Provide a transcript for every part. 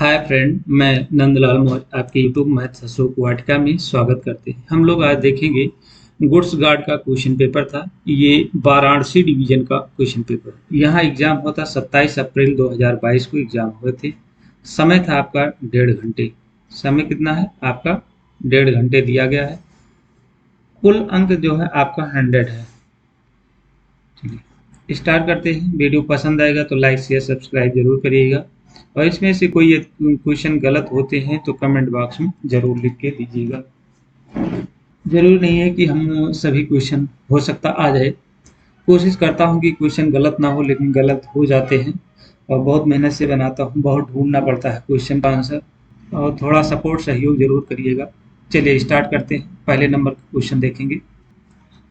Hi friend, मैं नंदलाल मौर्य आपके YouTube maths Ashok Vatika में स्वागत करते हैं। हम लोग आज देखेंगे गुड्स गार्ड का क्वेश्चन पेपर था। ये वाराणसी डिवीजन का क्वेश्चन पेपर। यहाँ एग्जाम होता 27 अप्रैल 2022 को एग्जाम हुए थे। समय था आपका 1.5 घंटे। समय कितना है आपका? 1.5 घंटे दिया गया है। कुल अंक जो है आपका 100 है। चलिए स्टार्ट करते हैं। वीडियो पसंद आएगा तो लाइक शेयर सब्सक्राइब जरूर करिएगा, और इसमें से कोई क्वेश्चन गलत होते हैं तो कमेंट बॉक्स में जरूर लिख के दीजिएगा। जरूर नहीं है कि हम सभी क्वेश्चन हो सकता आ जाए। कोशिश करता हूँ कि क्वेश्चन गलत ना हो, लेकिन गलत हो जाते हैं और बहुत मेहनत से बनाता हूँ। बहुत ढूंढना पड़ता है क्वेश्चन का आंसर, और थोड़ा सपोर्ट सहयोग जरूर करिएगा। चलिए स्टार्ट करते हैं। पहले नंबर का क्वेश्चन देखेंगे।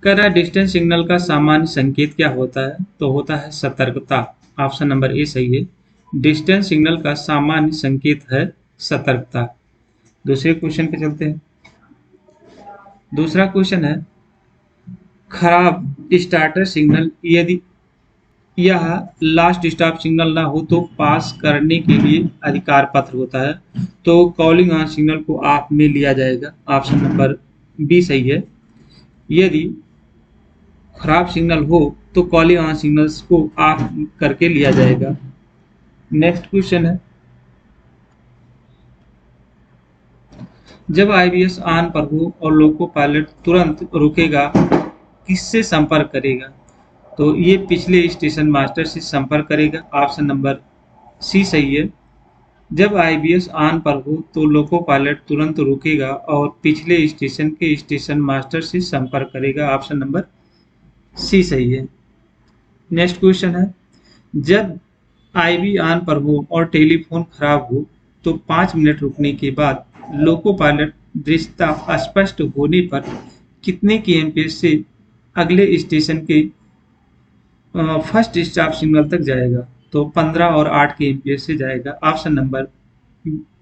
कह रहा है डिस्टेंस सिग्नल का सामान्य संकेत क्या होता है? तो होता है सतर्कता। ऑप्शन नंबर ए सही है। डिस्टेंस सिग्नल का सामान्य संकेत है सतर्कता। दूसरे क्वेश्चन पे चलते हैं। दूसरा क्वेश्चन है, खराब स्टार्टर सिग्नल यदि यह लास्ट स्टॉप सिग्नल ना हो तो पास करने के लिए अधिकार पत्र होता है, तो कॉलिंग ऑन सिग्नल को ऑफ में लिया जाएगा। ऑप्शन नंबर बी सही है। यदि खराब सिग्नल हो तो कॉलिंग ऑन सिग्नल्स को ऑफ करके लिया जाएगा। नेक्स्ट क्वेश्चन है, जब आईबीएस ऑन पर हो और लोको पायलट तुरंत रुकेगा, किससे संपर्क करेगा? तो ये पिछले स्टेशन मास्टर से संपर्क करेगा। ऑप्शन नंबर सी सही है। जब आईबीएस ऑन पर हो तो लोको पायलट तुरंत रुकेगा और पिछले स्टेशन के स्टेशन मास्टर से संपर्क करेगा। ऑप्शन नंबर सी सही है। नेक्स्ट क्वेश्चन है, जब आईबी ऑन पर हो और टेलीफोन खराब हो तो 5 मिनट रुकने के बाद लोको पायलट दृश्यता स्पष्ट होने पर कितने केएमपीएस से अगले स्टेशन के फर्स्ट स्टॉप सिग्नल तक जाएगा? तो 15 और 8 केएमपीएस से जाएगा। ऑप्शन नंबर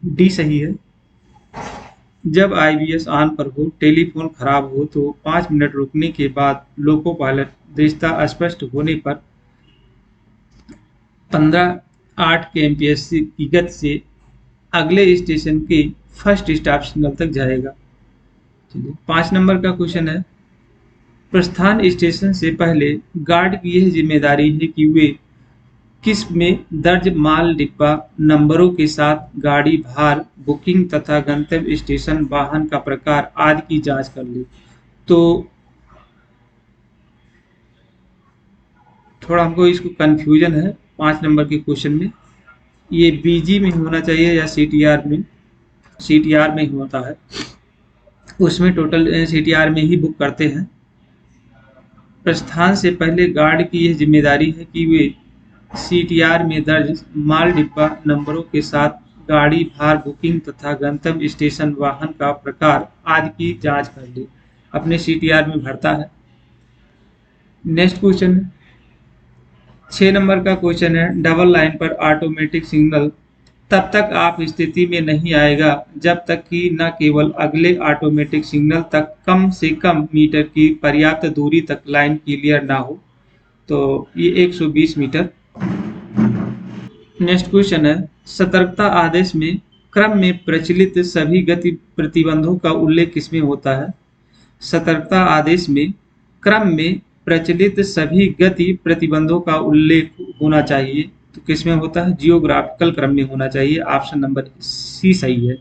डी सही है। जब आईबीएस ऑन पर हो, टेलीफोन खराब हो तो 5 मिनट रुकने के बाद लोको पायलट दृश्यता स्पष्ट होने पर 15-8 केएमपीएस की गति से अगले स्टेशन के फर्स्ट स्टॉप सिग्नल तक जाएगा। चलिए 5 नंबर का क्वेश्चन है, प्रस्थान स्टेशन से पहले गार्ड की यह जिम्मेदारी है कि वे किस में दर्ज माल डिब्बा नंबरों के साथ गाड़ी भार, बुकिंग तथा गंतव्य स्टेशन, वाहन का प्रकार आदि की जांच कर ले। तो थोड़ा हमको इसको कंफ्यूजन है 5 नंबर के क्वेश्चन में। ये बीजी में होना चाहिए या सीटीआर में? सीटीआर में ही होता है। उसमें टोटल सीटीआर में ही बुक करते हैं। प्रस्थान से पहले गार्ड की यह जिम्मेदारी है कि वे सीटीआर में दर्ज माल डिब्बा नंबरों के साथ गाड़ी भार, बुकिंग तथा गंतव्य स्टेशन, वाहन का प्रकार आदि की जांच कर ले। अपने सीटीआर में भरता है। नेक्स्ट क्वेश्चन है, 6 नंबर का क्वेश्चन है, डबल लाइन पर ऑटोमेटिक सिग्नल तब तक आप स्थिति में नहीं आएगा जब तक कि न केवल अगले ऑटोमेटिक सिग्नल तक कम से कम मीटर की पर्याप्त दूरी तक लाइन क्लियर ना हो। तो ये 120 मीटर। नेक्स्ट क्वेश्चन है, सतर्कता आदेश में क्रम में प्रचलित सभी गति प्रतिबंधों का उल्लेख किसमें होता है? सतर्कता आदेश में क्रम में प्रचलित सभी गति प्रतिबंधों का उल्लेख होना चाहिए। तो किसमें होता है? जियोग्राफिकल क्रम में होना चाहिए। ऑप्शन नंबर सी सही है।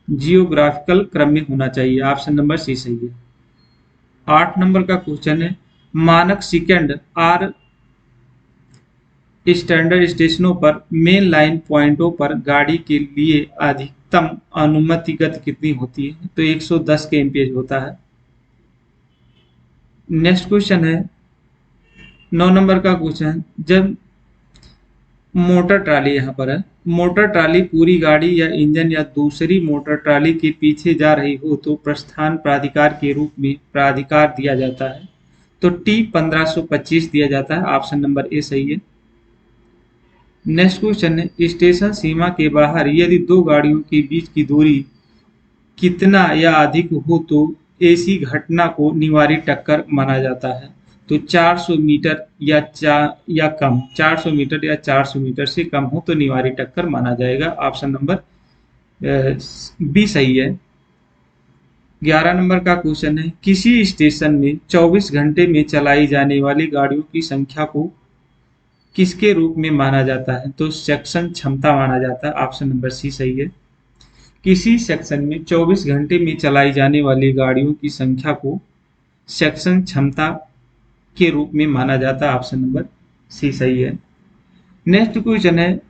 जियोग्राफिकल क्रम में होना चाहिए। ऑप्शन नंबर सी सही है। 8 नंबर का क्वेश्चन है, मानक सेकंड और स्टैंडर्ड स्टेशनों पर मेन लाइन पॉइंटों पर गाड़ी के लिए अधिकतम अनुमति गति कितनी होती है? तो 110 केएमपीएच होता है। नेक्स्ट क्वेश्चन है 9 नंबर का क्वेश्चन, जब मोटर ट्राली यहाँ पर है, मोटर ट्राली पूरी गाड़ी या इंजन या दूसरी मोटर ट्राली के पीछे जा रही हो तो प्रस्थान प्राधिकार के रूप में प्राधिकार दिया जाता है। तो टी 1525 दिया जाता है। ऑप्शन नंबर ए सही है। नेक्स्ट क्वेश्चन है, स्टेशन सीमा के बाहर यदि दो गाड़ियों के बीच की दूरी कितना या अधिक हो तो ऐसी घटना को निवारी टक्कर माना जाता है। तो 400 मीटर या कम, 400 मीटर या 400 मीटर से कम हो तो निवारी टक्कर माना जाएगा। ऑप्शन नंबर बी सही है। 11 नंबर का क्वेश्चन है, किसी स्टेशन में 24 घंटे में चलाई जाने वाली गाड़ियों की संख्या को किसके रूप में माना जाता है? तो सेक्शन क्षमता माना जाता है। ऑप्शन नंबर सी सही है। किसी सेक्शन में 24 घंटे में चलाई जाने वाली गाड़ियों की संख्या को सेक्शन क्षमता के रूप में माना जाता है। ऑप्शन नंबर सी सही है। नेक्स्ट क्वेश्चन है,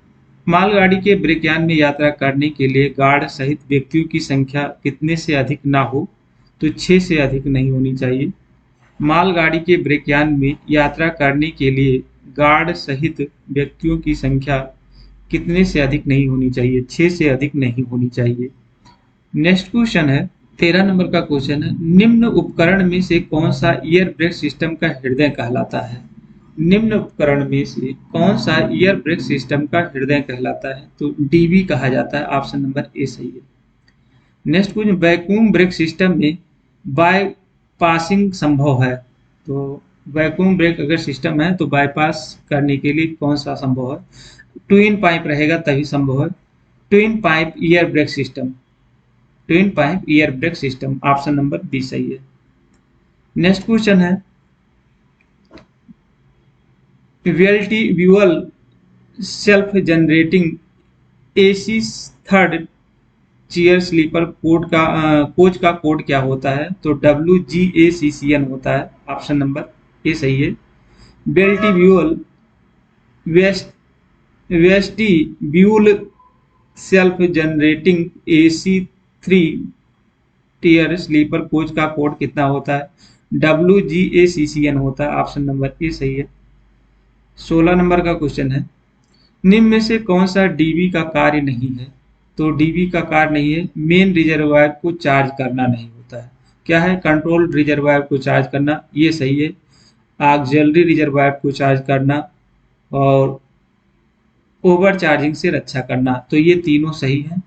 मालगाड़ी के ब्रेकयान में यात्रा करने के लिए गार्ड सहित व्यक्तियों की संख्या कितने से अधिक ना हो? तो 6 से अधिक नहीं होनी चाहिए। मालगाड़ी के ब्रेकयान में यात्रा करने के लिए गार्ड सहित व्यक्तियों की संख्या कितने से अधिक नहीं होनी चाहिए? 6 से अधिक नहीं होनी चाहिए। नेक्स्ट क्वेश्चन है, 13 नंबर का क्वेश्चन है, निम्न उपकरण में से कौन सा एयर ब्रेक सिस्टम का हृदय कहलाता है? निम्न उपकरण में से कौन सा एयर ब्रेक सिस्टम का हृदय कहलाता है? तो डीबी कहा जाता है। ऑप्शन नंबर ए सही है। Next question, vacuum brake system में बाईपासिंग संभव है? तो वैक्यूम ब्रेक अगर सिस्टम है तो बाईपास करने के लिए कौन सा संभव है? ट्विन पाइप रहेगा तभी संभव है। Twin pipe air brake system, twin pipe air brake system, option number B सही है। नेक्स्ट क्वेश्चन है, वीएलटी व्यूअल self generating AC third chair sleeper coach का कोड क्या होता है? तो WGACCN होता है। ऑप्शन नंबर ए सही है। वीएलटी व्यूअल वेस्टी व्यूअल self generating AC 3 tier sleeper coach का कोड कितना होता है? WGACCN होता है। ऑप्शन नंबर ए सही है। 16 नंबर का क्वेश्चन है, निम्न में से कौन सा डीबी का कार्य नहीं है? तो डीबी का कार्य नहीं है, मेन रिजर्वायर को चार्ज करना नहीं होता है। क्या है? कंट्रोल रिजर्वायर को चार्ज करना, ये सही है। ऑक्सिलरी रिजर्वायर को चार्ज करना और ओवर चार्जिंग से रक्षा करना, तो ये तीनों सही है।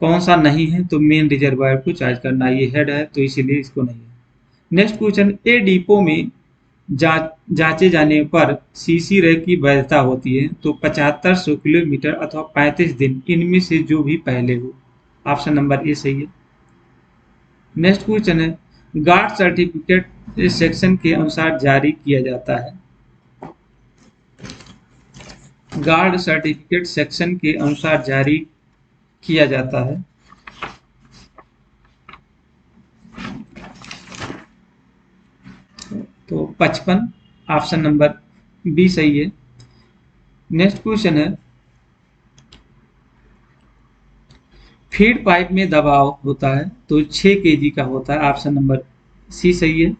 कौन सा नहीं है? तो मेन रिजर्वायर को चार्ज करना, ये हेड है तो इसीलिए इसको नहीं है। नेक्स्ट क्वेश्चन, ए डिपो में जांचे जाने पर सीसी रैक की वैधता होती है तो 7500 किलोमीटर अथवा 35 दिन, इनमें से जो भी पहले हो। ऑप्शन नंबर ए सही है। नेक्स्ट क्वेश्चन है, गार्ड सर्टिफिकेट इस सेक्शन के अनुसार जारी किया जाता है। गार्ड सर्टिफिकेट सेक्शन के अनुसार जारी किया जाता है। तो 55, ऑप्शन नंबर बी सही है। नेक्स्ट क्वेश्चन है, फीड पाइप में दबाव होता है तो 6 kg का होता है। ऑप्शन नंबर सी सही है।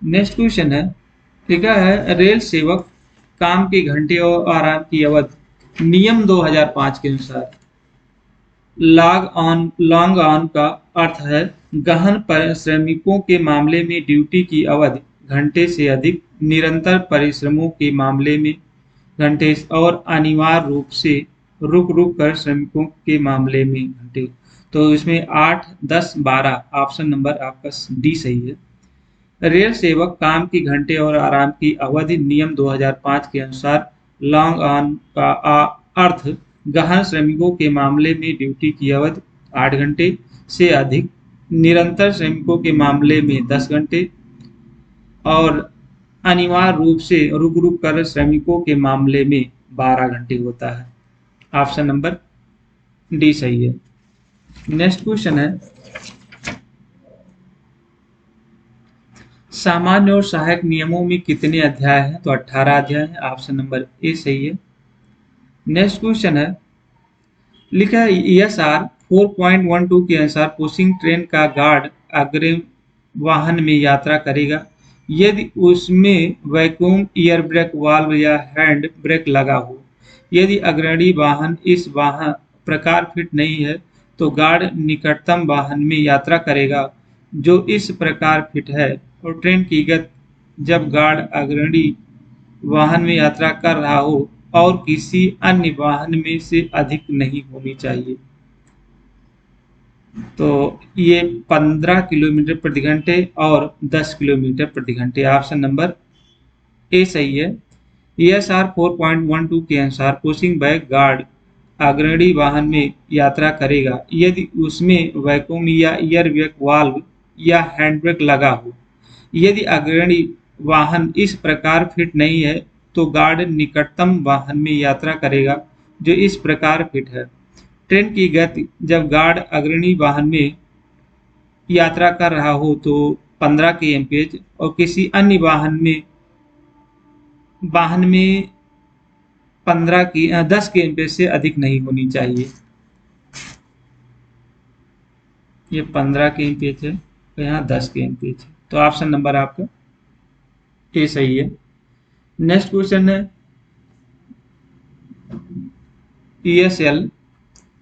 नेक्स्ट क्वेश्चन है, लिखा है रेल सेवक काम के घंटे और आराम की अवधि नियम 2005 के अनुसार लॉन्ग ऑन का अर्थ है गहन श्रमिकों के मामले में ड्यूटी की अवधि घंटे से अधिक, निरंतर परिश्रमों के मामले में घंटे और अनिवार्य रूप से रुक रुक कर श्रमिकों के मामले में घंटे। तो इसमें 8, 10, 12, ऑप्शन नंबर आपका डी सही है। रेल सेवक काम की घंटे और आराम की अवधि नियम 2005 के अनुसार लॉन्ग ऑन का अर्थ गहन श्रमिकों के मामले में ड्यूटी की अवधि 8 घंटे से अधिक, निरंतर श्रमिकों के मामले में 10 घंटे और अनिवार्य रूप से रुक रुक कर श्रमिकों के मामले में 12 घंटे होता है। ऑप्शन नंबर डी सही है। नेक्स्ट क्वेश्चन है, सामान्य और सहायक नियमों में कितने अध्याय हैं? तो 18 अध्याय हैं। ऑप्शन नंबर ए सही है। नेक्स्ट क्वेश्चन है, लिखा है ESR 4.12 के अनुसार पुशिंग ट्रेन का गार्ड अग्रिम वाहन में यात्रा करेगा यदि उसमें वैक्यूम एयर ब्रेक वाल्व या हैंड ब्रेक लगा हो। यदि अग्रणी वाहन इस वाहन प्रकार फिट नहीं है तो गार्ड निकटतम वाहन में यात्रा करेगा जो इस प्रकार फिट है और ट्रेन की गति जब गार्ड अग्रणी वाहन में यात्रा कर रहा हो और किसी अन्य वाहन में से अधिक नहीं होनी चाहिए। तो ये 15 किलोमीटर प्रति घंटे और 10 किलोमीटर प्रति घंटे। ऑप्शन नंबर ए सही है। ESR 4.12 के अनुसार पुशिंग बैक गार्ड अग्रणी वाहन में यात्रा करेगा यदि उसमें वैक्यूम या एयर ब्रेक वाल्व या हैंड ब्रेक लगा हो। यदि अग्रणी वाहन इस प्रकार फिट नहीं है तो गार्ड निकटतम वाहन में यात्रा करेगा जो इस प्रकार फिट है। ट्रेन की गति जब गार्ड अग्रणी वाहन में यात्रा कर रहा हो तो 15 kmph और किसी अन्य वाहन में 10 kmph से अधिक नहीं होनी चाहिए। ये 15 kmph है तो यहाँ 10 kmph है, तो ऑप्शन नंबर आपका ए सही है। नेक्स्ट क्वेश्चन है ESL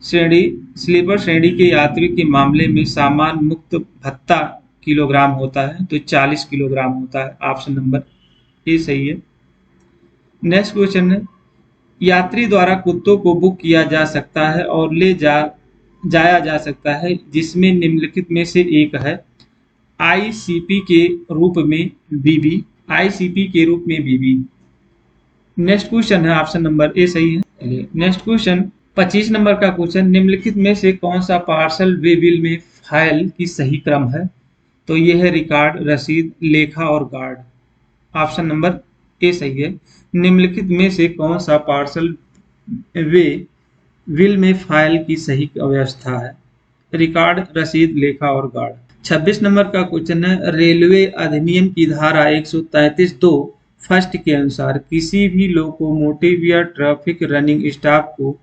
श्रेणी स्लीपर श्रेणी के यात्री के मामले में सामान मुक्त भत्ता किलोग्राम होता है तो 40 किलोग्राम होता है। ऑप्शन नंबर ए सही है। नेक्स्ट क्वेश्चन है यात्री द्वारा कुत्तों को बुक किया जा सकता है और जाया जा सकता है जिसमें निम्नलिखित में से एक है ICP के रूप में BB। ICP के रूप में BB। नेक्स्ट क्वेश्चन है ऑप्शन नंबर ए सही है। चलिए नेक्स्ट क्वेश्चन 25 नंबर का क्वेश्चन निम्नलिखित में से कौन सा पार्सल वे बिल में फाइल की सही क्रम है। तो ये है रिकॉर्ड, रसीद, लेखा और गार्ड। ऑप्शन नंबर ए सही है। निम्नलिखित में से कौन सा पार्सल वे बिल में फाइल की सही व्यवस्था है। रिकॉर्ड, रसीद, लेखा और गार्ड। 26 नंबर का क्वेश्चन है रेलवे अधिनियम की धारा 133(2) फर्स्ट के अनुसार किसी भी लोकोमोटिव या ट्रैफिक रनिंग स्टाफ को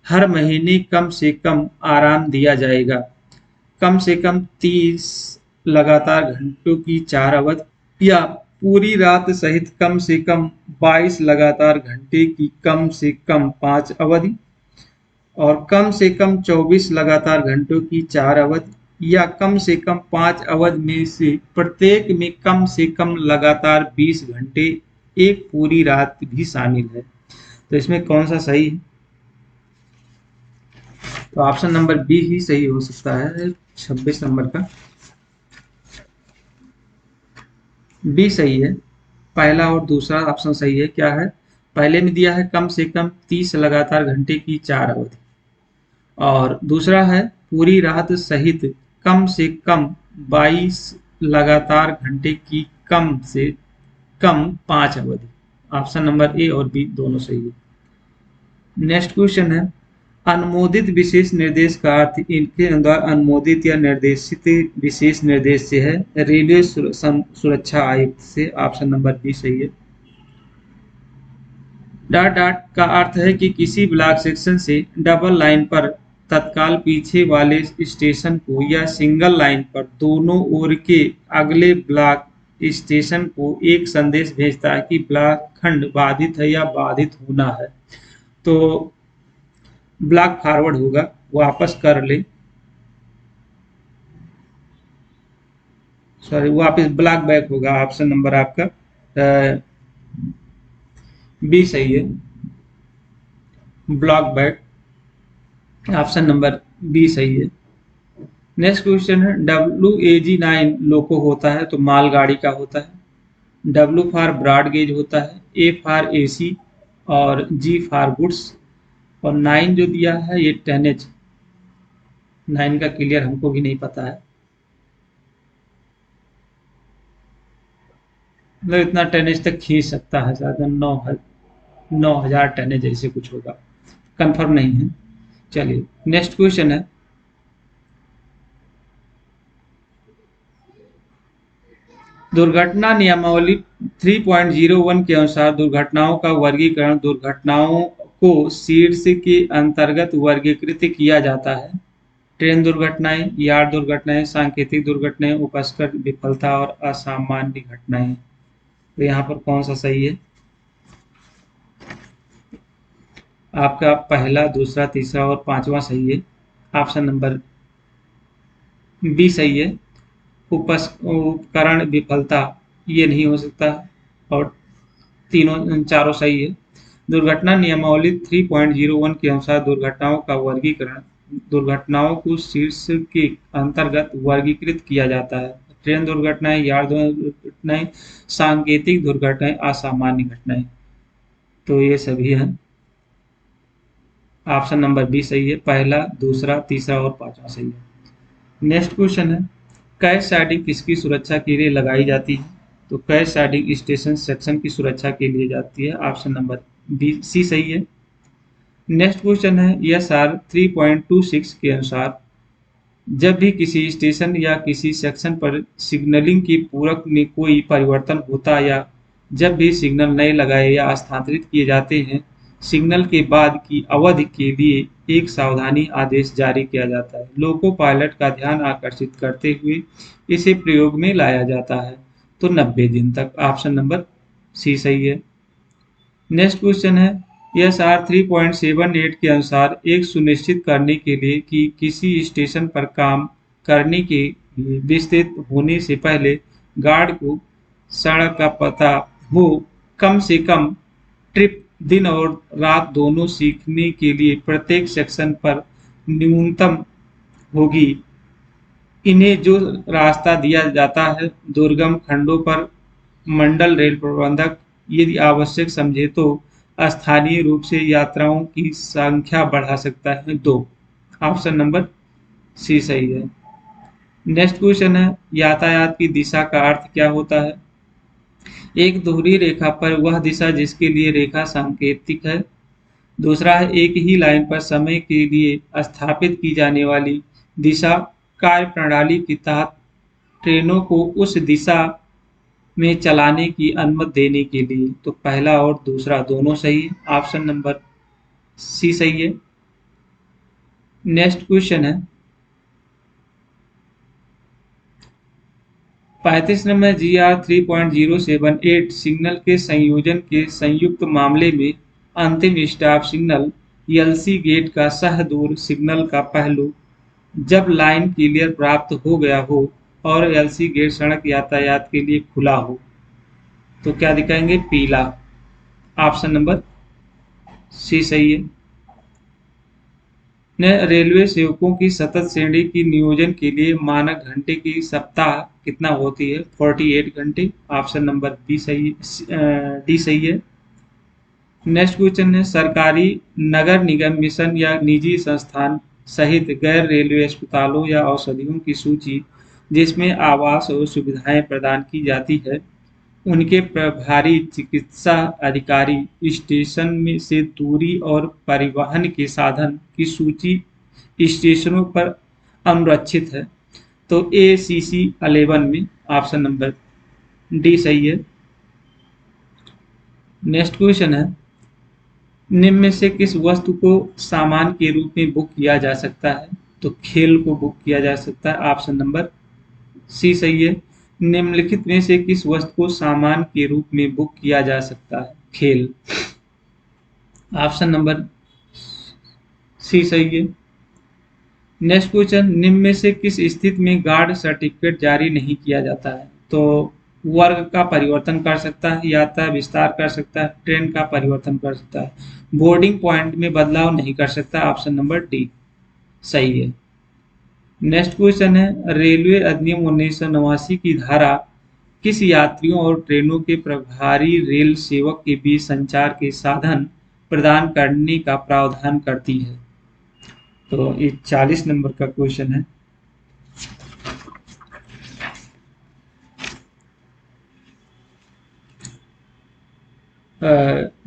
हर महीने कम से कम आराम दिया जाएगा। कम से कम 30 लगातार घंटों की 4 अवधि या पूरी रात सहित कम से कम 22 लगातार घंटे की कम से कम 5 अवधि और कम से कम 24 लगातार घंटों की 4 अवधि या कम से कम 5 अवधि में से प्रत्येक में कम से कम लगातार 20 घंटे एक पूरी रात भी शामिल है। तो इसमें कौन सा सही है। तो ऑप्शन नंबर बी ही सही हो सकता है। 26 नंबर का बी सही है। पहला और दूसरा ऑप्शन सही है। क्या है, पहले में दिया है कम से कम 30 लगातार घंटे की 4 अवधि और दूसरा है पूरी रात सहित कम से कम 22 लगातार घंटे की कम से कम 5 अवधि। ऑप्शन नंबर ए और बी दोनों सही है। नेक्स्ट क्वेश्चन है अनुमोदित विशेष निर्देश का अर्थ इनके द्वारा अनुमोदित या निर्देशित विशेष निर्देश से है। रेलवे सुरक्षा आयुक्त से। ऑप्शन नंबर बी सही है। डॉट डॉट का अर्थ है कि किसी ब्लॉक सेक्शन से डबल लाइन पर तत्काल पीछे वाले स्टेशन को या सिंगल लाइन पर दोनों ओर के अगले ब्लॉक स्टेशन को एक संदेश भेजता है कि ब्लॉक खंड बाधित है या बाधित होना है। तो ब्लॉक फॉरवर्ड होगा, वापस कर ले, सॉरी वापस ब्लॉक बैक होगा। ऑप्शन नंबर आपका बी सही है, block back. Option number B सही है। नेक्स्ट क्वेश्चन है WAG9 लोको होता है तो मालगाड़ी का होता है। W फॉर ब्रॉड गेज होता है, A फॉर AC और G फॉर गुड्स और 9 जो दिया है ये टनेज। 9 का क्लियर हमको भी नहीं पता है, मतलब इतना टनेज तक खींच सकता है, ज़्यादा 9,000 टनेज ऐसे कुछ होगा, कंफर्म नहीं है। चलिए नेक्स्ट क्वेश्चन है दुर्घटना नियमावली 3.01 के अनुसार दुर्घटनाओं का वर्गीकरण दुर्घटनाओं को शीर्ष के अंतर्गत वर्गीकृत किया जाता है। ट्रेन दुर्घटनाएं, यार्ड दुर्घटनाएं, सांकेतिक दुर्घटनाएं, उपस्कर विफलता और असामान्य घटनाएं। तो यहाँ पर कौन सा सही है। आपका पहला, दूसरा, तीसरा और पांचवा सही है। ऑप्शन नंबर बी सही है। उपकरण विफलता ये नहीं हो सकता और चारों सही है। दुर्घटना नियमावली 3.01 के अनुसार दुर्घटनाओं का वर्गीकरण दुर्घटनाओं को शीर्ष के अंतर्गत वर्गीकृत किया जाता है? ट्रेन दुर्घटनाएं, यार्ड दुर्घटनाएं, सांकेतिक दुर्घटनाएं, असामान्य घटनाएं। तो ये सभी हैं। ऑप्शन नंबर बी सही है। पहला, दूसरा, तीसरा और पांचवा सही है। नेक्स्ट क्वेश्चन है, कैश साइडिंग किसकी सुरक्षा के लिए लगाई जाती है? तो कैश साइडिंग स्टेशन सेक्शन की सुरक्षा के लिए जाती है। ऑप्शन नंबर बी सी सही है। नेक्स्ट क्वेश्चन है, यस आर 3.26 के अनुसार जब भी किसी स्टेशन या किसी सेक्शन पर सिग्नलिंग की पूरक में कोई परिवर्तन होता या जब भी सिग्नल नए लगाए या स्थानांतरित किए जाते हैं, सिग्नल के बाद की अवधि के लिए एक सावधानी आदेश जारी किया जाता है। लोको पायलट का ध्यान आकर्षित करते हुए इसे प्रयोग में लाया जाता है। तो 90 दिन तक। ऑप्शन नंबर सी सही है। नेक्स्ट क्वेश्चन है, एस आर 3.78 के अनुसार एक सुनिश्चित करने के लिए कि किसी स्टेशन पर काम करने के लिए विस्तृत होने से पहले गार्ड को सड़क का पता हो, कम से कम ट्रिप दिन और रात दोनों सीखने के लिए प्रत्येक सेक्शन पर न्यूनतम होगी। इन्हें जो रास्ता दिया जाता है दुर्गम खंडों पर मंडल रेल प्रबंधक यदि आवश्यक समझे तो स्थानीय रूप से यात्राओं की संख्या बढ़ा सकता है। 2। ऑप्शन नंबर सी सही है। नेक्स्ट क्वेश्चन है, यातायात की दिशा का अर्थ क्या होता है? एक दोहरी रेखा पर वह दिशा जिसके लिए रेखा सांकेतिक है। दूसरा है, एक ही लाइन पर समय के लिए स्थापित की जाने वाली दिशा कार्य प्रणाली के तहत ट्रेनों को उस दिशा में चलाने की अनुमति देने के लिए। तो पहला और दूसरा दोनों सही है। ऑप्शन नंबर सी सही है। नेक्स्ट क्वेश्चन है, 35 नंबर GR 3.078 सिग्नल के संयोजन के संयुक्त मामले में अंतिम स्टॉप सिग्नल एलसी गेट का सह दूर सिग्नल का पहलू जब लाइन क्लियर प्राप्त हो गया हो और एलसी गेट सड़क यातायात के लिए खुला हो तो क्या दिखाएंगे? पीला। ऑप्शन नंबर सी सही है। रेलवे सेवकों की सतत श्रेणी की नियोजन के लिए मानक घंटे की सप्ताह कितना होती है? 48 घंटे। ऑप्शन नंबर बी सही, डी सही है। नेक्स्ट क्वेश्चन है, सरकारी नगर निगम मिशन या निजी संस्थान सहित गैर रेलवे अस्पतालों या औषधियों की सूची जिसमें आवास और सुविधाएं प्रदान की जाती है, उनके प्रभारी चिकित्सा अधिकारी स्टेशन में से दूरी और परिवहन के साधन की सूची स्टेशनों पर अनुरक्षित है। तो ACC 11 में ऑप्शन नंबर डी सही है। नेक्स्ट क्वेश्चन है, निम्न में से किस वस्तु को सामान के रूप में बुक किया जा सकता है? तो खेल को बुक किया जा सकता है। ऑप्शन नंबर सी सही है। निम्नलिखित में से किस वस्तु को सामान के रूप में बुक किया जा सकता है? खेल। ऑप्शन नंबर सी सही है। नेक्स्ट क्वेश्चन, निम्न में से किस स्थिति में गार्ड सर्टिफिकेट जारी नहीं किया जाता है? तो वर्ग का परिवर्तन कर सकता है, यात्रा विस्तार कर सकता है, ट्रेन का परिवर्तन कर सकता है, बोर्डिंग पॉइंट में बदलाव नहीं कर सकता। ऑप्शन नंबर डी सही है। नेक्स्ट क्वेश्चन है, रेलवे अधिनियम 1989 की धारा किस यात्रियों और ट्रेनों के प्रभारी रेल सेवक के बीच संचार के साधन प्रदान करने का प्रावधान करती है? तो ये 40 नंबर का क्वेश्चन है।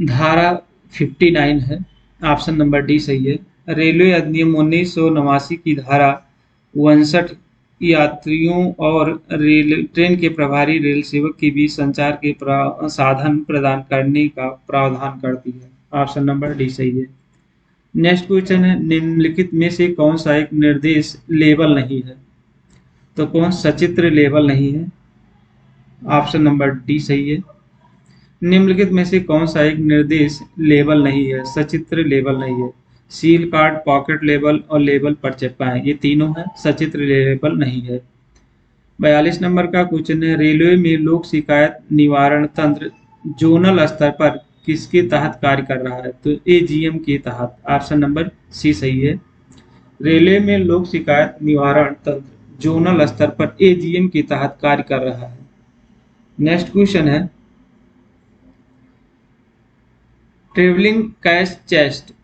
धारा 59 है। ऑप्शन नंबर डी सही है। रेलवे अधिनियम 1989 की धारा 59 यात्रियों और ट्रेन के प्रभारी रेल सेवक के बीच संचार के साधन प्रदान करने का प्रावधान करती है। ऑप्शन नंबर डी सही है। नेक्स्ट क्वेश्चन है, निम्नलिखित में से कौन सा एक निर्देश लेबल नहीं है? तो कौन सचित्र लेबल नहीं है? ऑप्शन नंबर डी सही है। निम्नलिखित में से कौन सा एक निर्देश लेबल नहीं है? सचित्र लेबल नहीं है। सील कार्ड, पॉकेट लेबल और लेबल पर चिपकाएं, ये तीनों है, सचित्र लेबल नहीं है। 42 नंबर का क्वेश्चन है, रेलवे में लोक शिकायत निवारण तंत्र जोनल स्तर पर किसके तहत कार्य कर रहा है? तो AGM के तहत। ऑप्शन नंबर सी सही है। रेलवे में लोक शिकायत निवारण तंत्र जोनल स्तर पर एजीएम के तहत कार्य कर रहा है। नेक्स्ट क्वेश्चन है, ट्रेवलिंग कैश चेस्ट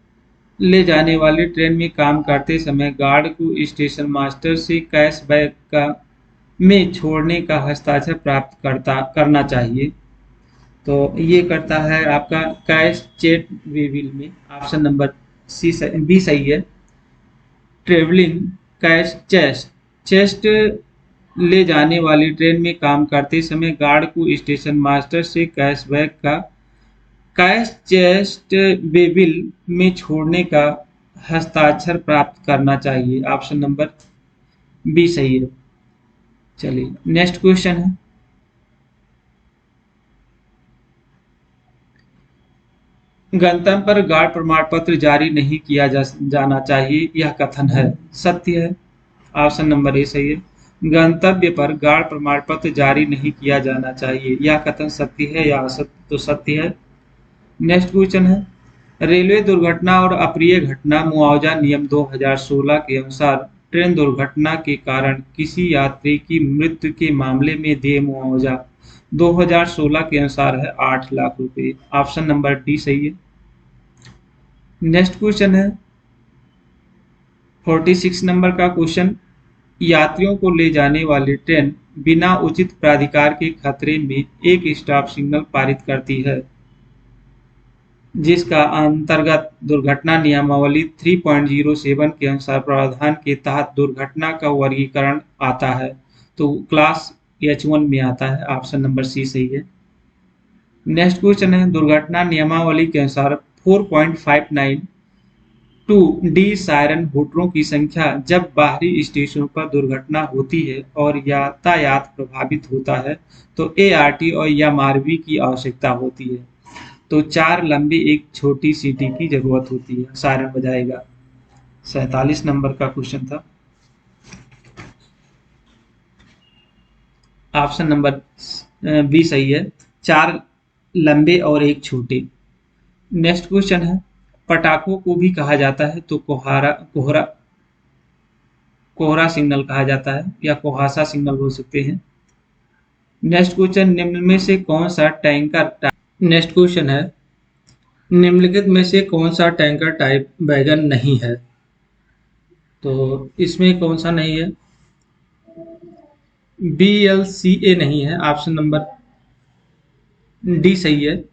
ले जाने वाली ट्रेन में काम करते समय गार्ड को स्टेशन मास्टर से कैश बैग का में छोड़ने का हस्ताक्षर प्राप्त करना चाहिए। तो ये करता है आपका कैश चेट वेविल में। ऑप्शन नंबर बी सही है। ट्रेवलिंग कैश चेस्ट ले जाने वाली ट्रेन में काम करते समय गार्ड को स्टेशन मास्टर से कैश बैग का कैश चेस्ट वेविल में छोड़ने का हस्ताक्षर प्राप्त करना चाहिए। ऑप्शन नंबर बी सही है। चलिए नेक्स्ट क्वेश्चन है, गंतव्य पर गार्ड प्रमाण पत्र जारी नहीं किया जाना चाहिए, यह कथन है, सत्य है। ऑप्शन नंबर ए सही है। गंतव्य पर गार्ड प्रमाण पत्र जारी नहीं किया जाना चाहिए, यह कथन सत्य है या असत्य? तो सत्य है। नेक्स्ट क्वेश्चन है, रेलवे दुर्घटना और अप्रिय घटना मुआवजा नियम 2016 के अनुसार ट्रेन दुर्घटना के कारण किसी यात्री की मृत्यु के मामले में देय मुआवजा 2016 के अनुसार है 8 लाख रुपए। ऑप्शन नंबर डी सही है। नेक्स्ट क्वेश्चन है 46 नंबर का क्वेश्चन, यात्रियों को ले जाने वाली ट्रेन बिना उचित प्राधिकार के खतरे में एक स्टॉप सिग्नल पारित करती है, जिसका अंतर्गत दुर्घटना नियमावली 3.07 के अनुसार प्रावधान के तहत दुर्घटना का वर्गीकरण आता है। तो क्लास H1 में आता है। ऑप्शन नंबर सी सही है। नेक्स्ट क्वेश्चन है, दुर्घटना नियमावली के अनुसार 4.59 टू डी सायरन हूटरों की संख्या जब बाहरी स्टेशनों पर दुर्घटना होती है और यातायात प्रभावित होता है तो ART और MRV की आवश्यकता होती है। तो 4 लंबी एक छोटी सीटी की जरूरत होती है, सायरन बजाएगा। 47 नंबर का क्वेश्चन था। ऑप्शन नंबर बी सही है, 4 लंबे और एक छोटे। नेक्स्ट क्वेश्चन है, पटाखों को भी कहा जाता है तो कोहरा सिग्नल कहा जाता है या कोहासा सिग्नल बोल सकते हैं। नेक्स्ट क्वेश्चन, निम्न में से कौन सा टैंकर नेक्स्ट क्वेश्चन है, निम्नलिखित में से कौन सा टैंकर टाइप वैगन नहीं है? तो इसमें कौन सा नहीं है? BLCA नहीं है। ऑप्शन नंबर डी सही है।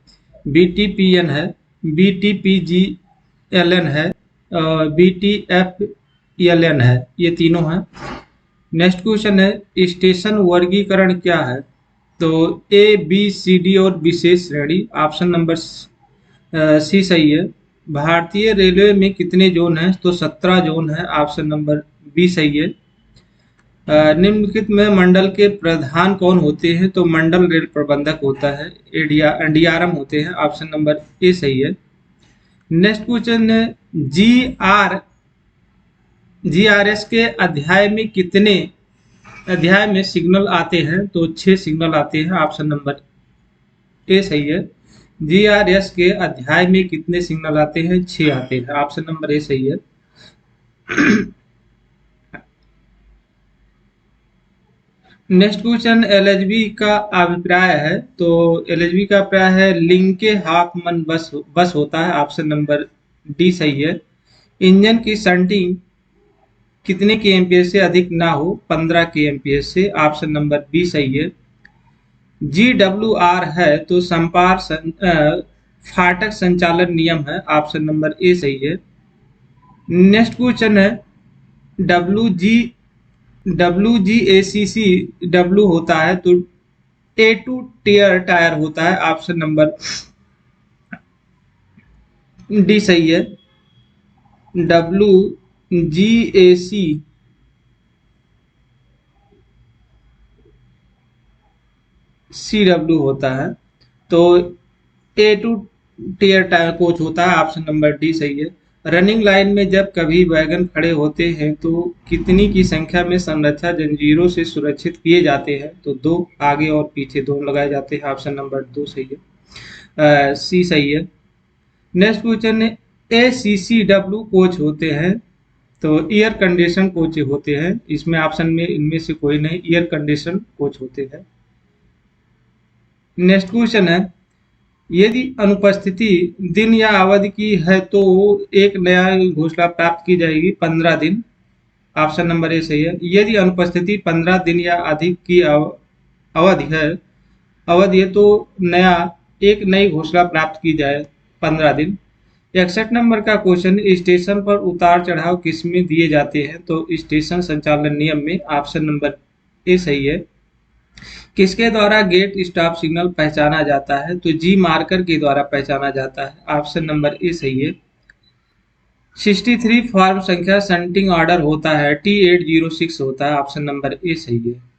BTPN है, BTPGLN है, BTFLN है, ये तीनों हैं। नेक्स्ट क्वेश्चन है, स्टेशन वर्गीकरण क्या है? तो ABCD और विशेष श्रेणी। ऑप्शन नंबर सी सही है। भारतीय रेलवे में कितने जोन हैं? तो 17 जोन है। ऑप्शन नंबर बी सही है। निम्नलिखित में मंडल के प्रधान कौन होते हैं? तो मंडल रेल प्रबंधक होता है, DRM होते हैं। ऑप्शन नंबर ए सही है। नेक्स्ट क्वेश्चन है, GRS के अध्याय में कितने अध्याय में सिग्नल आते हैं? तो 6 सिग्नल आते हैं। ऑप्शन नंबर ए सही है। GRS के अध्याय में कितने सिग्नल आते हैं? 6 आते हैं। ऑप्शन नंबर ए सही है। नेक्स्ट क्वेश्चन, LHB का अभिप्राय है। तो LHB का अभिप्राय है लिंग के हाफमन बस होता है। ऑप्शन नंबर डी सही है। इंजन की शंटिंग कितने kmph से अधिक ना हो? 15 kmph से। ऑप्शन नंबर बी सही है। GWR है तो फाटक संचालन नियम है। ऑप्शन नंबर ए सही है। नेक्स्ट क्वेश्चन है, WGACC W होता है तो A2 टायर होता है। ऑप्शन नंबर डी सही है। WGAC CW होता है तो A2 टायर कोच होता है। ऑप्शन नंबर डी सही है। रनिंग लाइन में जब कभी वैगन खड़े होते हैं तो कितनी की संख्या में संरक्षा जंजीरों से सुरक्षित किए जाते हैं? तो 2, आगे और पीछे दोनों लगाए जाते हैं। ऑप्शन नंबर 2 सही है। सी सही है। नेक्स्ट क्वेश्चन है, ACCW कोच होते हैं तो एयर कंडीशन कोच होते हैं, इसमें ऑप्शन में इनमें से कोई नहीं, एयर कंडीशन कोच होते हैं। नेक्स्ट क्वेश्चन है, यदि अनुपस्थिति दिन या अवधि की है तो एक नया घोषणा प्राप्त की जाएगी 15 दिन। ऑप्शन नंबर ए सही है। यदि अनुपस्थिति 15 दिन या अधिक की अवधि है तो नया एक नई घोषणा प्राप्त की जाए 15 दिन। 61 नंबर का क्वेश्चन, स्टेशन पर उतार चढ़ाव किसमें दिए जाते हैं? तो स्टेशन संचालन नियम में। ऑप्शन नंबर ए सही है। किसके द्वारा गेट स्टॉप सिग्नल पहचाना जाता है? तो जी मार्कर के द्वारा पहचाना जाता है। ऑप्शन नंबर ए सही है। 63 फॉर्म संख्या सेंटिंग ऑर्डर होता है, T806 होता है। ऑप्शन नंबर ए सही है।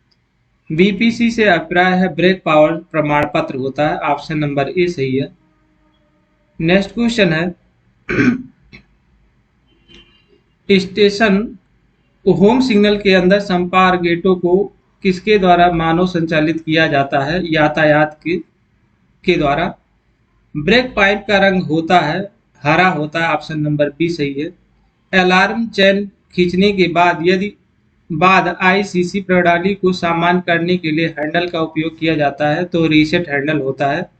बीपीसी से अभिप्राय है ब्रेक पावर प्रमाण पत्र होता है। ऑप्शन नंबर ए सही है। नेक्स्ट क्वेश्चन है, स्टेशन होम सिग्नल के अंदर संपार गेटों को किसके द्वारा मानव संचालित किया जाता है? यातायात के द्वारा। ब्रेक पाइप का रंग होता है हरा होता है। ऑप्शन नंबर बी सही है। अलार्म चैन खींचने के बाद आईसीसी प्रणाली को सामान्य करने के लिए हैंडल का उपयोग किया जाता है, तो रीसेट हैंडल होता है।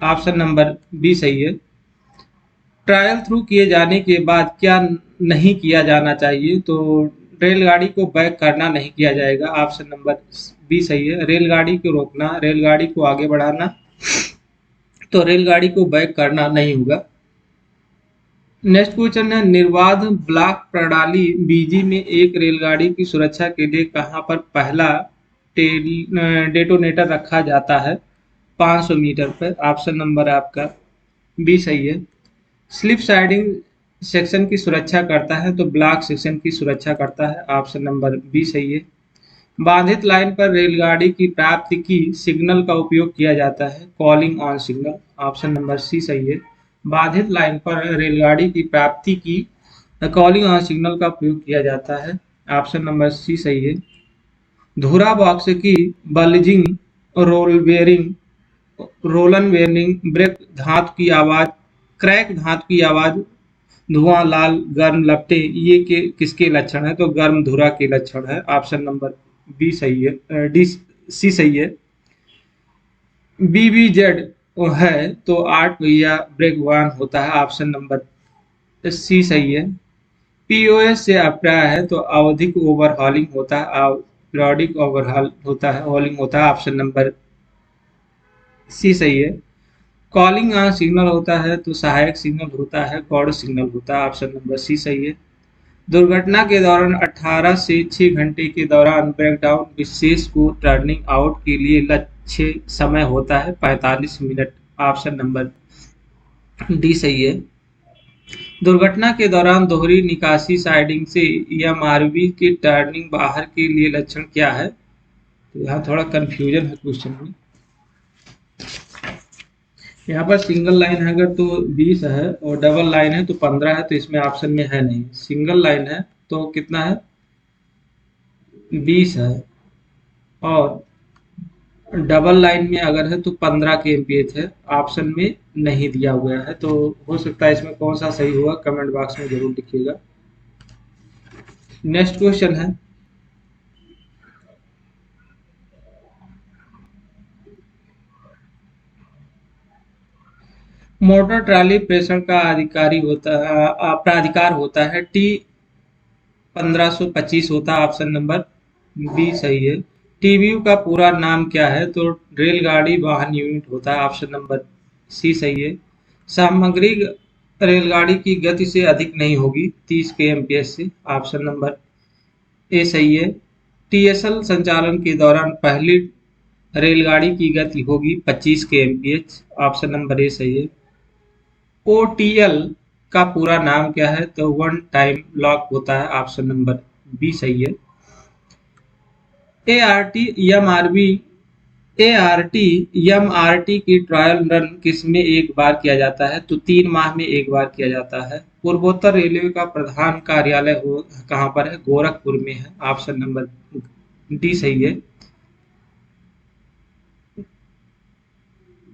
ऑप्शन नंबर बी सही है। ट्रायल थ्रू किए जाने के बाद क्या नहीं किया जाना चाहिए? तो रेलगाड़ी को बैक करना नहीं किया जाएगा। ऑप्शन नंबर बी सही है। रेलगाड़ी को रोकना, रेलगाड़ी को आगे बढ़ाना, तो रेलगाड़ी को बैक करना नहीं होगा। नेक्स्ट क्वेश्चन है, निर्बाध ब्लॉक प्रणाली बीजी में एक रेलगाड़ी की सुरक्षा के लिए कहां पर पहला डेटोनेटर रखा जाता है? 500 मीटर पर। ऑप्शन नंबर आपका बी सही है। स्लिप साइडिंग सेक्शन की सुरक्षा करता है, तो ब्लॉक सेक्शन की सुरक्षा करता है। ऑप्शन नंबर बी सही है। बाधित लाइन पर रेलगाड़ी की प्राप्ति की सिग्नल का उपयोग किया जाता है, calling on signal. Option number C सही है। बाधित लाइन पर रेलगाड़ी की प्राप्ति की कॉलिंग ऑन सिग्नल का उपयोग किया जाता है। ऑप्शन नंबर सी सही है। धुरा बॉक्स की बल्जिंग, रोलन बेयरिंग, ब्रेक धातु की आवाज, क्रैक धातु की आवाज, धुआं, लाल गर्म लपटे, ये किसके लक्षण है? तो गर्म धुरा के लक्षण है। ऑप्शन नंबर बी सही है, डी सी सही है। बीबीजेड है तो 8 पहिया ब्रेक वाहन होता है। ऑप्शन नंबर सी सही है। पीओएस से अभिप्राय है तो आवधिक ओवरहॉलिंग होता है, पीरियोडिक ओवरहॉल होता है, हॉलिंग होता है। ऑप्शन नंबर सी सही है। कॉलिंग ऑन सिग्नल होता है तो सहायक सिग्नल होता है, कॉर्ड सिग्नल होता है। ऑप्शन नंबर सी सही है। दुर्घटना के दौरान 18 से 6 घंटे के दौरान ब्रेकडाउन विशेष को टर्निंग आउट के लिए लक्ष्य समय होता है 45 मिनट। ऑप्शन नंबर डी सही है। दुर्घटना के दौरान दोहरी निकासी साइडिंग से या मारवी की टर्निंग बाहर के लिए लक्षण क्या है? तो यहाँ थोड़ा कंफ्यूजन है क्वेश्चन में। यहाँ पर सिंगल लाइन है अगर तो 20 है और डबल लाइन है तो 15 है, तो इसमें ऑप्शन में है नहीं। सिंगल लाइन है तो कितना है? 20 है, और डबल लाइन में अगर है तो 15 के एमपीएच है। ऑप्शन में नहीं दिया हुआ है, तो हो सकता है इसमें कौन सा सही हुआ, कमेंट बॉक्स में जरूर लिखिएगा। नेक्स्ट क्वेश्चन है, मोटर ट्रॉली प्रेषण का प्राधिकार होता है, T1525 होता है। ऑप्शन नंबर बी सही है। टीबीयू का पूरा नाम क्या है? तो रेलगाड़ी वाहन यूनिट होता है। ऑप्शन नंबर सी सही है। सामग्री रेलगाड़ी की गति से अधिक नहीं होगी 30 के एमपीएच से। ऑप्शन नंबर ए सही है। टीएसएल संचालन के दौरान पहली रेलगाड़ी की गति होगी 25 के एमपीएच। ऑप्शन नंबर ए सही है। ओटीएल का पूरा नाम क्या है? तो वन टाइम लॉक होता है। ऑप्शन नंबर बी सही है। एआरटी की ट्रायल रन किसमें एक बार किया जाता है? तो 3 माह में एक बार किया जाता है। पूर्वोत्तर रेलवे का प्रधान कार्यालय कहाँ पर है? गोरखपुर में है। ऑप्शन नंबर डी सही है।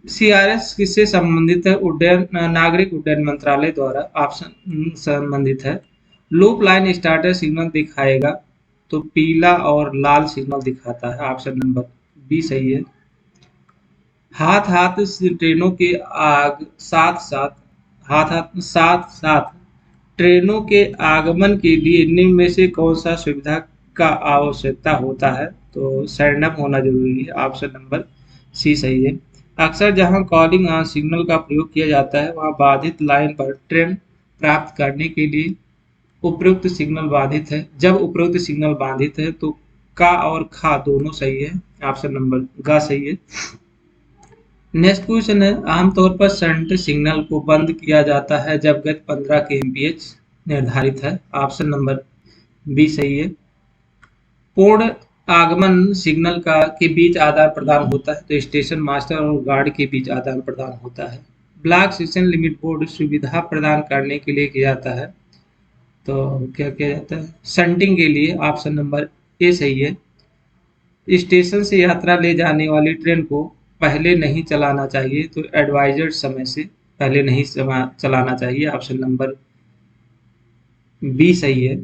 सीआरएस किससे संबंधित है? नागरिक उड्डयन मंत्रालय द्वारा ऑप्शन संबंधित है। लूप लाइन स्टार्टर सिग्नल दिखाएगा तो पीला और लाल सिग्नल दिखाता है। ऑप्शन नंबर बी सही है। हाथ हाथ ट्रेनों के आग साथ साथ हाथ हाथ साथ साथ ट्रेनों के आगमन के लिए निम्न में से कौन सा सुविधा का आवश्यकता होता है? तो सैंडअप होना जरूरी है। ऑप्शन नंबर सी सही है। अक्सर जहां कॉलिंग ऑन सिग्नल का प्रयोग किया जाता है वहां बाधित लाइन पर ट्रेन प्राप्त करने के लिए उपयुक्त सिग्नल बाधित है। जब उपयुक्त सिग्नल बाधित है तो का और खा दोनों सही है। ऑप्शन नंबर गा सही है। नेक्स्ट क्वेश्चन है, आमतौर पर शंट सिग्नल को बंद किया जाता है जब गति 15 के एमपीएच निर्धारित है। ऑप्शन नंबर बी सही है। पूर्ण आगमन सिग्नल का के बीच आदान प्रदान होता है तो स्टेशन मास्टर और गार्ड के बीच आदान प्रदान होता है। ब्लॉक सेशन लिमिट बोर्ड सुविधा प्रदान करने के लिए किया जाता है तो क्या किया जाता है? शंटिंग के लिए। ऑप्शन नंबर ए सही है। स्टेशन से यात्रा ले जाने वाली ट्रेन को पहले नहीं चलाना चाहिए तो एडवाइजर्ड समय से पहले नहीं चलाना चाहिए। ऑप्शन नंबर बी सही है।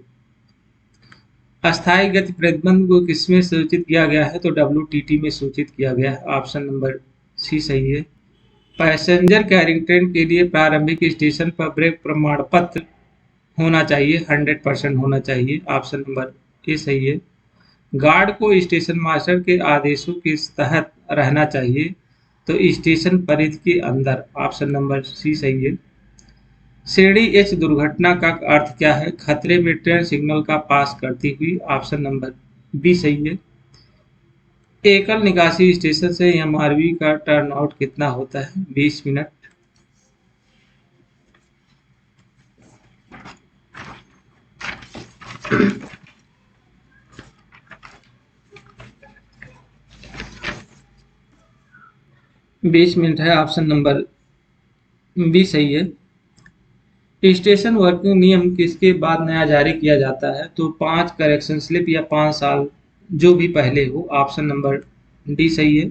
अस्थायी गति प्रतिबंध को किसमें सूचित किया गया है? तो WTT में सूचित किया गया है। ऑप्शन नंबर सी सही है। पैसेंजर कैरिंग ट्रेन के लिए प्रारंभिक स्टेशन पर ब्रेक प्रमाण पत्र होना चाहिए, 100% होना चाहिए। ऑप्शन नंबर ए सही है। गार्ड को स्टेशन मास्टर के आदेशों के तहत रहना चाहिए तो स्टेशन परिधि के अंदर। ऑप्शन नंबर सी सही है। श्रेणी एच दुर्घटना का अर्थ क्या है? खतरे में ट्रेन सिग्नल का पास करती हुई। ऑप्शन नंबर बी सही है। एकल निकासी स्टेशन से एमआरवी का टर्न आउट कितना होता है? 20 मिनट। बीस मिनट है। ऑप्शन नंबर बी सही है। स्टेशन वर्किंग नियम किसके बाद नया जारी किया जाता है? तो 5 करेक्शन स्लिप या 5 साल जो भी पहले हो। ऑप्शन नंबर डी सही है।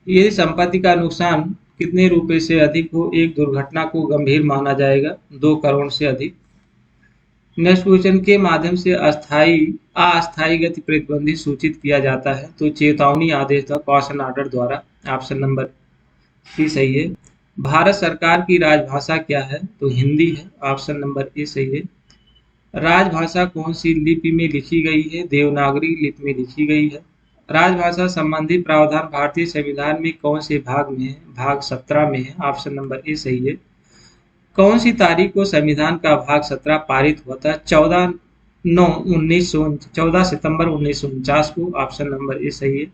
यदि संपत्ति का नुकसान कितने रुपए से अधिक हो एक दुर्घटना को गंभीर माना जाएगा? 2 करोड़ से अधिक। नेक्स्ट क्वेश्चन, के माध्यम से अस्थायी गति प्रतिबंधी सूचित किया जाता है? तो चेतावनी आदेश था, कॉशन ऑर्डर द्वारा। ऑप्शन नंबर सी सही है। भारत सरकार की राजभाषा क्या है? तो हिंदी है। ऑप्शन नंबर ए सही है। राजभाषा कौन सी लिपि में लिखी गई है? देवनागरी लिपि में लिखी गई है। राजभाषा संबंधी प्रावधान भारतीय संविधान में कौन से भाग में है? भाग 17 में है। ऑप्शन नंबर ए सही है। कौन सी तारीख को संविधान का भाग 17 पारित हुआ था? 14 सितंबर 1949 को। ऑप्शन नंबर ए सही है।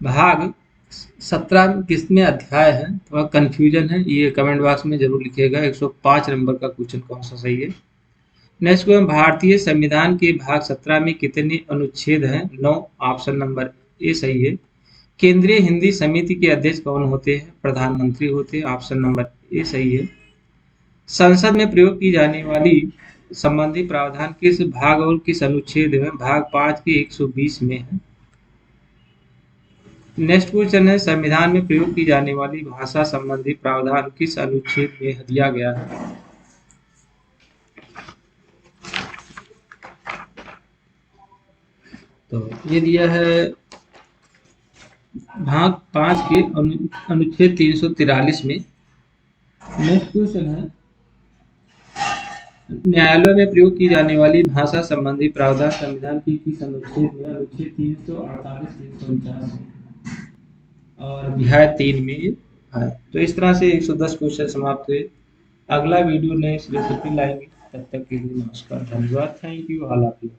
भाग 17 किसमें अध्याय है? थोड़ा कंफ्यूजन है, ये कमेंट बॉक्स में जरूर लिखिएगा। 105 नंबर का क्वेश्चन कौन सा सही है? नेक्स्ट क्वेश्चन, भारतीय संविधान के भाग 17 में कितने अनुच्छेद हैं? 9। ऑप्शन नंबर ए सही है। केंद्रीय हिंदी समिति के अध्यक्ष कौन होते हैं? प्रधानमंत्री होते हैं। ऑप्शन नंबर ए सही है। संसद में प्रयोग की जाने वाली संबंधी प्रावधान किस भाग और किस अनुच्छेद में? भाग 5 के 120 में है। नेक्स्ट क्वेश्चन है, संविधान में प्रयोग की जाने वाली भाषा संबंधी प्रावधान किस अनुच्छेद में दिया गया है? तो ये दिया है भाग 5 के अनुच्छेद 343 में। नेक्स्ट क्वेश्चन है, न्यायालय में प्रयोग की जाने वाली भाषा संबंधी प्रावधान संविधान की किस अनुच्छेद में? अनुच्छेद 348, 349 और अध्याय 3 में ये है। तो इस तरह से 110 क्वेश्चन समाप्त हुए। अगला वीडियो नए रेसिपी लाएंगे। तब तक के लिए नमस्कार, धन्यवाद, thank you, all of you.